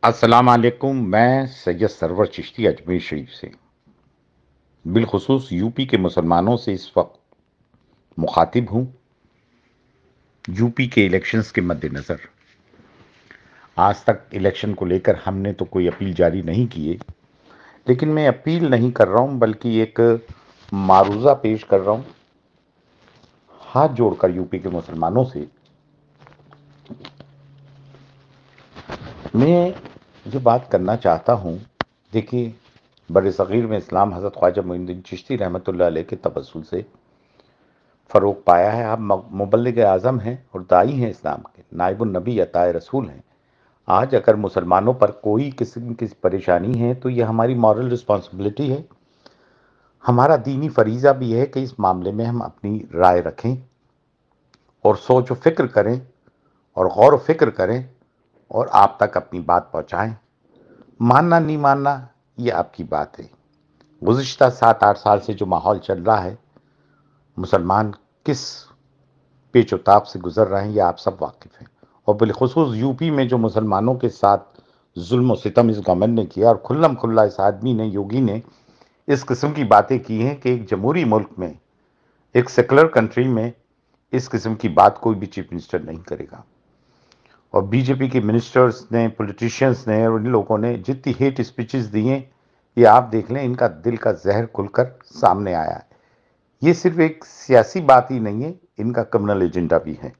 अस्सलाम वालेकुम। मैं सैयद सरवर चिश्ती अजमेर शरीफ से बिलखुसूस यूपी के मुसलमानों से इस वक्त मुखातिब हूँ। यूपी के इलेक्शंस के मद्देनज़र आज तक इलेक्शन को लेकर हमने तो कोई अपील जारी नहीं की है, लेकिन मैं अपील नहीं कर रहा हूँ बल्कि एक मारूज़ा पेश कर रहा हूँ हाथ जोड़कर यूपी के मुसलमानों से। मैं जो बात करना चाहता हूँ, देखिए, बरसग़ीर में इस्लाम हज़रत ख्वाजा मोइनुद्दीन चिश्ती रहमतुल्लाह अलैह के तवस्सुल से फ़रोग़ पाया है। आप मुबल्लिग़ आज़म हैं और दाई हैं इस्लाम के, नाइबुन नबी अताए रसूल हैं। आज अगर मुसलमानों पर कोई किस्म की परेशानी है तो ये हमारी मॉरल रिस्पॉन्सिबिलिटी है, हमारा दीनी फरीज़ा भी है कि इस मामले में हम अपनी राय रखें और सोच व फ़िक्र करें और गौर व फ़िक्र करें और आप तक अपनी बात पहुँचाएँ। मानना नहीं मानना ये आपकी बात है। गुज़िश्ता 7-8 साल से जो माहौल चल रहा है, मुसलमान किस पेच-व-ताब से गुज़र रहे हैं, ये आप सब वाकिफ़ हैं। और बिलख़ुसूस यूपी में जो मुसलमानों के साथ ज़ुल्म व सितम इस गवर्नमेंट ने किया और खुल्लम-खुल्ला इस आदमी ने, योगी ने इस किस्म की बातें की हैं कि एक जमहूरी मुल्क में, एक सेकुलर कंट्री में इस किस्म की बात कोई भी चीफ मिनिस्टर नहीं करेगा। और बीजेपी के मिनिस्टर्स ने, पॉलिटिशियंस ने और इन लोगों ने जितनी हेट स्पीचेस दी हैं, ये आप देख लें, इनका दिल का ज़हर खुलकर सामने आया है। ये सिर्फ एक सियासी बात ही नहीं है, इनका क्रिमिनल एजेंडा भी है।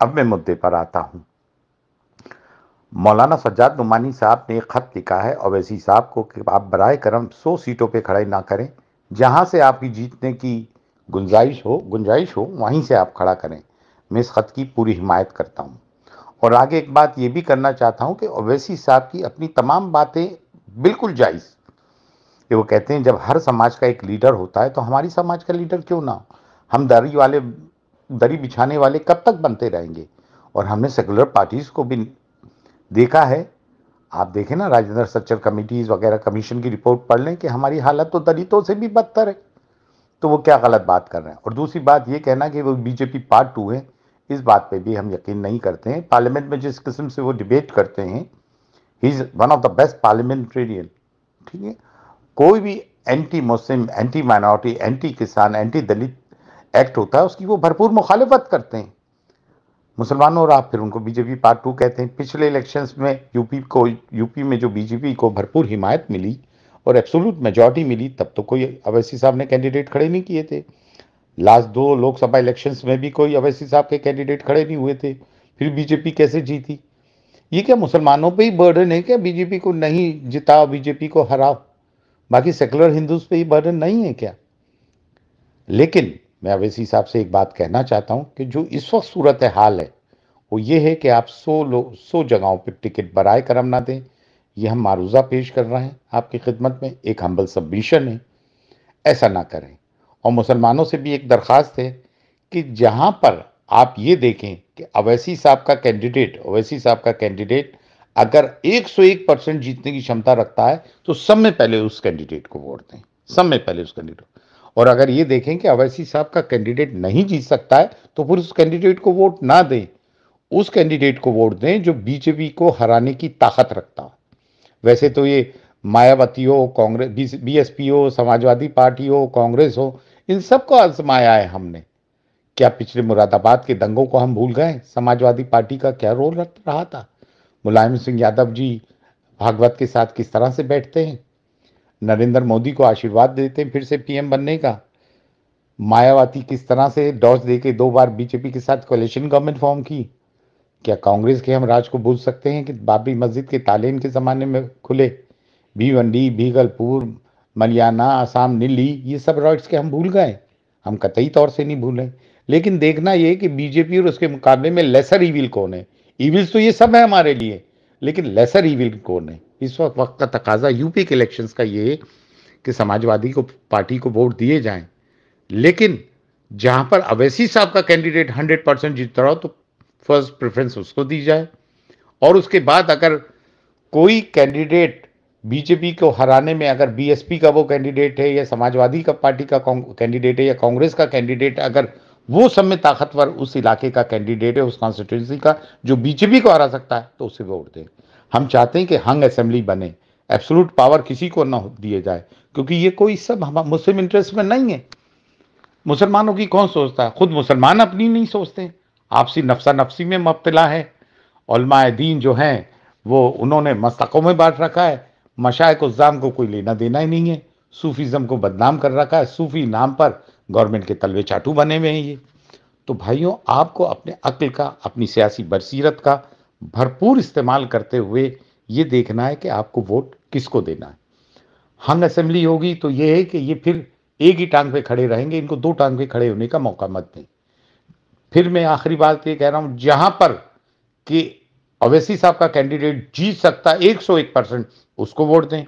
अब मैं मुद्दे पर आता हूँ। मौलाना सज्जाद नुमानी साहब ने एक ख़त लिखा है ओवैसी साहब को कि आप बराए करम 100 सीटों पे खड़े ना करें, जहाँ से आपकी जीतने की गुंजाइश हो वहीं से आप खड़ा करें। मैं इस ख़त की पूरी हिमायत करता हूँ। और आगे एक बात ये भी करना चाहता हूँ कि ओवैसी साहब की अपनी तमाम बातें बिल्कुल जायज़, कि वो कहते हैं जब हर समाज का एक लीडर होता है तो हमारी समाज का लीडर क्यों ना हो। हम दरी बिछाने वाले कब तक बनते रहेंगे। और हमने सेकुलर पार्टीज को भी देखा है। आप देखें ना, राजेंद्र सच्चर कमेटीज वगैरह कमीशन की रिपोर्ट पढ़ लें कि हमारी हालत तो दलितों से भी बदतर है। तो वो क्या गलत बात कर रहे हैं। और दूसरी बात ये कहना कि वो बीजेपी पार्ट 2 है, इस बात पे भी हम यकीन नहीं करते हैं। पार्लियामेंट में जिस किस्म से वो डिबेट करते हैं, he is one of the best parliamentarian. ठीक है, कोई भी anti Muslim, anti minority, anti किसान, एंटी दलित एक्ट होता है, उसकी वो भरपूर मुखालिफत करते हैं मुसलमानों। और आप फिर उनको बीजेपी पार्ट 2 कहते हैं। पिछले इलेक्शंस में यूपी में जो बीजेपी को भरपूर हिमायत मिली और एब्सोल्यूट मेजॉरिटी मिली, तब तो कोई अवैसी साहब ने कैंडिडेट खड़े नहीं किए थे। लास्ट 2 लोकसभा इलेक्शंस में भी कोई अवैसी साहब के कैंडिडेट खड़े नहीं हुए थे। फिर बीजेपी कैसे जीती। ये क्या मुसलमानों पे ही बर्डन है क्या, बीजेपी को नहीं जिताओ, बीजेपी को हराओ? बाकी सेकुलर हिंदूज पे ही बर्डन नहीं है क्या? लेकिन मैं अवैसी साहब से एक बात कहना चाहता हूं कि जो इस वक्त सूरत हाल है वो ये है कि आप 100 जगहों पे टिकट बराए करम ना दें। ये हम मारूजा पेश कर रहे हैं आपकी खिदमत में, एक हम्बल सबमिशन है, ऐसा ना करें। और मुसलमानों से भी एक दरख्वास्त है कि जहां पर आप ये देखें कि ओवैसी साहब का कैंडिडेट अगर 101% जीतने की क्षमता रखता है तो सब में पहले उस कैंडिडेट को वोट दें, सब में पहले उस कैंडिडेट। और अगर ये देखें कि अवैसी साहब का कैंडिडेट नहीं जीत सकता है तो फिर उस कैंडिडेट को वोट ना दें, उस कैंडिडेट को वोट दें जो बीजेपी को हराने की ताकत रखता हो। वैसे तो ये मायावती हो, कांग्रेस, बीएसपी हो, समाजवादी पार्टी हो, कांग्रेस हो, इन सबको आजमाया है हमने। क्या पिछले मुरादाबाद के दंगों को हम भूल गए? समाजवादी पार्टी का क्या रोल रहा था? मुलायम सिंह यादव जी भागवत के साथ किस तरह से बैठते हैं, नरेंद्र मोदी को आशीर्वाद देते हैं फिर से पीएम बनने का। मायावती किस तरह से डॉस देके 2 बार बीजेपी के साथ कोalition गवर्नमेंट फॉर्म की। क्या कांग्रेस के हम राज को भूल सकते हैं कि बाबरी मस्जिद के ताले इनके जमाने में खुले? भिवंडी, भीगलपुर, मलियाना, आसाम, नीली, ये सब रॉयट्स के हम भूल गए? हम कतई तौर से नहीं भूले। लेकिन देखना ये कि बीजेपी और उसके मुकाबले में लेसर ईविल कौन है। ईविल्स तो ये सब है हमारे लिए, लेकिन लेसर ईविल कौन है? इस वक्त का तकाजा यूपी के इलेक्शंस का ये है कि समाजवादी को पार्टी को वोट दिए जाएं, लेकिन जहां पर अवैसी साहब का कैंडिडेट 100% जीत रहा हो तो फर्स्ट प्रेफरेंस उसको दी जाए। और उसके बाद अगर कोई कैंडिडेट बीजेपी को हराने में, अगर बीएसपी का वो कैंडिडेट है या समाजवादी का पार्टी का कैंडिडेट है या कांग्रेस का कैंडिडेट अगर वो सब में ताकतवर उस इलाके का कैंडिडेट है, उस कॉन्स्टिट्यूंसी का, जो बीजेपी को हरा सकता है, तो उसे वोट दें। हम चाहते हैं कि हंग असेंबली बने, एब्सोल्यूट पावर किसी को ना दिए जाए, क्योंकि ये कोई सब हम मुस्लिम इंटरेस्ट में नहीं है। मुसलमानों की कौन सोचता है? खुद मुसलमान अपनी नहीं सोचते, आपसी नफसा नफसी में मुब्तला है। उलमाए दीन जो हैं वो उन्होंने मस्तकों में बांट रखा है, मशाइख उज़्ज़ाम को कोई लेना देना ही नहीं है, सूफीज़म को बदनाम कर रखा है, सूफी नाम पर गवर्नमेंट के तलवे चाटू बने हुए हैं ये। तो भाइयों, आपको अपने अक्ल का, अपनी सियासी बसीरत का भरपूर इस्तेमाल करते हुए ये देखना है कि आपको वोट किसको देना है। हंग असेंबली होगी तो ये है कि ये फिर एक ही टांग पे खड़े रहेंगे, इनको दो टांग पे खड़े होने का मौका मत दें। फिर मैं आखिरी बात ये कह रहा हूं, जहां पर कि ओवैसी साहब का कैंडिडेट जीत सकता है 101%, उसको वोट दें।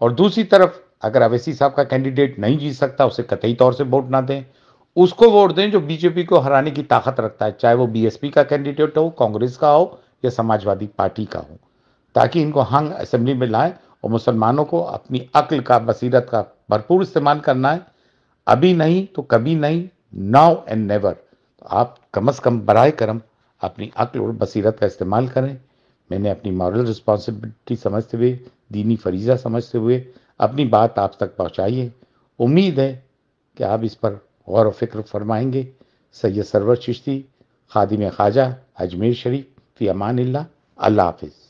और दूसरी तरफ अगर अवैसी साहब का कैंडिडेट नहीं जीत सकता, उसे कतई तौर से वोट ना दें, उसको वोट दें जो बीजेपी को हराने की ताकत रखता है, चाहे वो बीएसपी का कैंडिडेट हो, कांग्रेस का हो या समाजवादी पार्टी का हो, ताकि इनको हंग असेंबली में लाएं। और मुसलमानों को अपनी अक्ल का, बसीरत का भरपूर इस्तेमाल करना है, अभी नहीं तो कभी नहीं, नाउ एंड नेवर। तो आप कम से कम बराए करम अपनी अक्ल और बसीरत का इस्तेमाल करें। मैंने अपनी मॉरल रिस्पॉन्सिबिलिटी समझते हुए, दीनी फरीज़ा समझते हुए अपनी बात आप तक पहुँचाई है। उम्मीद है कि आप इस पर गौर व फिक्र फरमाएंगे। सैयद सरवर चिश्ती, खादिम ख्वाजा, अजमेर शरीफ, फ़ी अमानिल्लाह। अल्लाह हाफ़िज़।